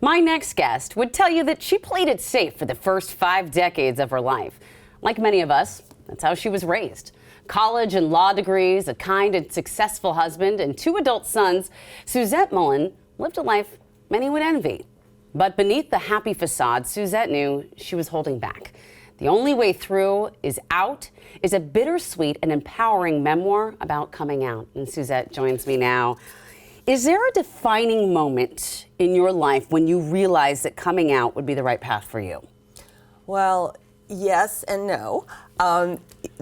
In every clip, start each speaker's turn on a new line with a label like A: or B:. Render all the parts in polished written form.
A: My next guest would tell you that she played it safe for the first 5 decades of her life. Like many of us, that's how she was raised. College and law degrees, a kind and successful husband, and 2 adult sons, Suzette Mullen lived a life many would envy. But beneath the happy facade, Suzette knew she was holding back. The Only Way Through is Out is a bittersweet and empowering memoir about coming out. And Suzette joins me now. Is there a defining moment in your life when you realized that coming out would be the right path for you?
B: Well, yes and no.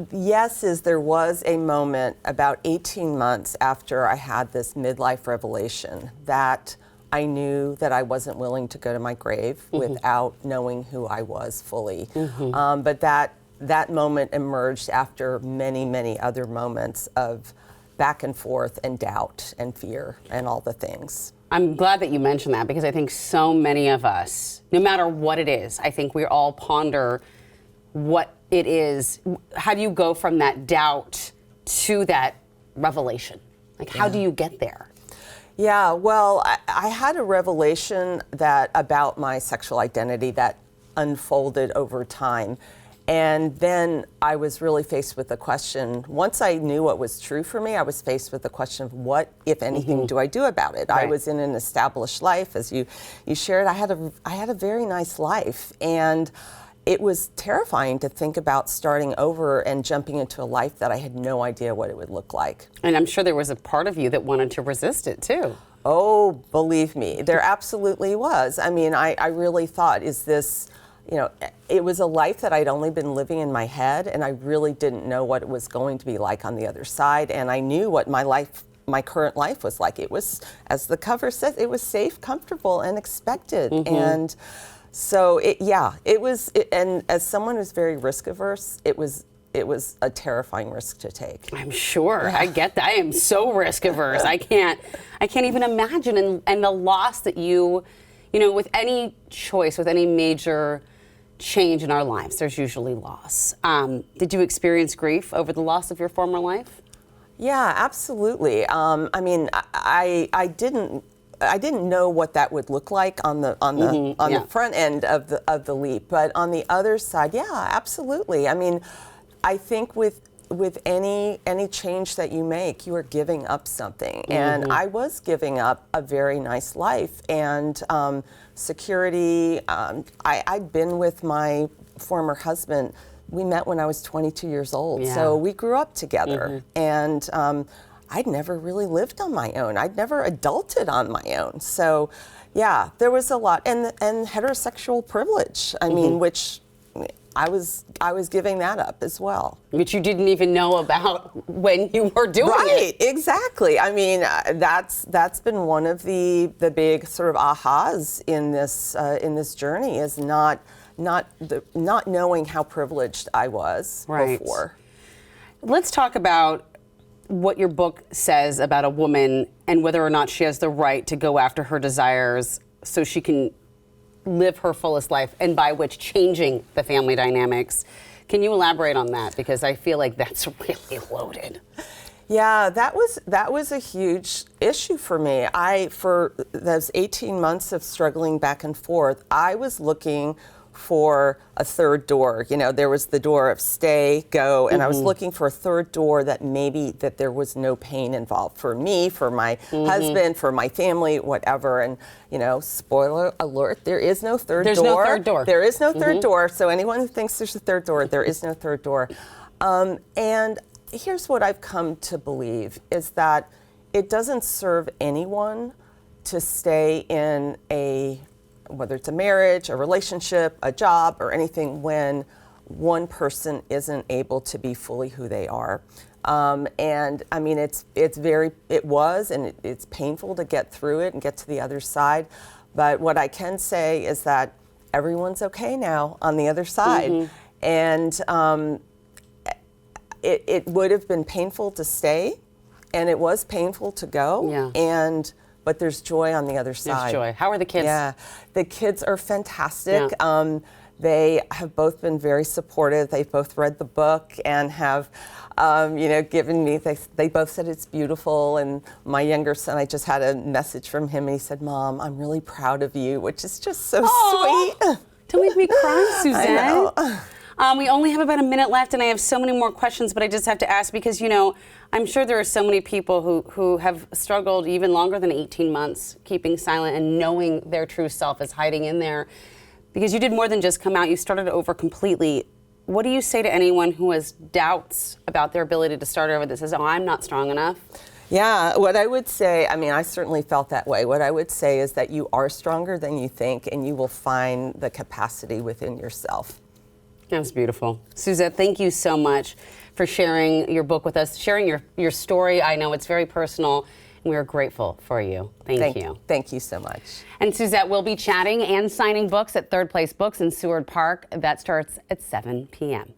B: Yes, there was a moment about 18 months after I had this midlife revelation that I knew that I wasn't willing to go to my grave without knowing who I was fully. But that moment emerged after many, many other moments of back and forth and doubt and fear and all the things.
A: I'm glad that you mentioned that, because I think so many of us, no matter what it is, I think we all ponder what it is. How do you go from that doubt to that revelation? Like, how do you get there?
B: Yeah, well, I had a revelation about my sexual identity that unfolded over time. And then I was really faced with the question, once I knew what was true for me, I was faced with the question of what, if anything, do I do about it? Right. I was in an established life, as you shared. I had a very nice life, and it was terrifying to think about starting over and jumping into a life that I had no idea what it would look like. And
A: I'm sure there was a part of you that wanted to resist it too.
B: Oh, believe me, there absolutely was. I mean, I really thought, is this, it was a life that I'd only been living in my head, and I really didn't know what it was going to be like on the other side. And I knew what my current life was like. It was, as the cover says, it was safe, comfortable, and expected. And so, and as someone who's very risk averse, it was a terrifying risk to take.
A: I'm sure. Yeah. I get that. I am so risk averse. I can't even imagine. And the loss that with any choice, with any major change in our lives, there's usually loss. Did you experience grief over the loss of your former life?
B: Yeah, absolutely. I mean, I didn't know what that would look like on the front end of the leap, but on the other side, yeah, absolutely. I mean, I think with any change that you make, you are giving up something, and I was giving up a very nice life and security. I'd been with my former husband. We met when I was 22 years old, so we grew up together, and I'd never really lived on my own. I'd never adulted on my own. So, yeah, there was a lot, and heterosexual privilege. I mean, which I was giving that up as well.
A: Which you didn't even know about when you were doing it.
B: Right, exactly. I mean, that's been one of the big sort of ahas in this journey, is not knowing how privileged I was before.
A: Let's talk about what your book says about a woman and whether or not she has the right to go after her desires so she can live her fullest life, and by which changing the family dynamics. Can you elaborate on that? Because I feel like that's really loaded.
B: Yeah, that was a huge issue for me. For those 18 months of struggling back and forth, I was looking for a third door. There was the door of stay, go, and I was looking for a third door that there was no pain involved for me, for my husband, for my family, whatever. And, spoiler alert, there is no third door.
A: There's no third door.
B: There is no third door. So anyone who thinks there's a third door, there is no third door. And here's what I've come to believe, is that it doesn't serve anyone to stay in whether it's a marriage, a relationship, a job, or anything, when one person isn't able to be fully who they are. And I mean, it's painful to get through it and get to the other side. But what I can say is that everyone's okay now on the other side. And it would have been painful to stay, and it was painful to go. But there's joy on the other side.
A: There's joy. How are the kids?
B: Yeah, the kids are fantastic. They have both been very supportive. They've both read the book and have, given me, they both said it's beautiful. And my younger son, I just had a message from him and he said, "Mom, I'm really proud of you," which is just so sweet.
A: Don't make me cry, Suzette.
B: I know.
A: We only have about a minute left, and I have so many more questions, but I just have to ask because, I'm sure there are so many people who have struggled even longer than 18 months keeping silent and knowing their true self is hiding in there. Because you did more than just come out, you started over completely. What do you say to anyone who has doubts about their ability to start over that says, "Oh, I'm not strong enough"?
B: Yeah, what I would say, I certainly felt that way. What I would say is that you are stronger than you think, and you will find the capacity within yourself.
A: That was beautiful. Suzette, thank you so much for sharing your book with us, sharing your story. I know it's very personal, and we are grateful for you. Thank you.
B: Thank you so much.
A: And Suzette will be chatting and signing books at Third Place Books in Seward Park. That starts at 7 p.m.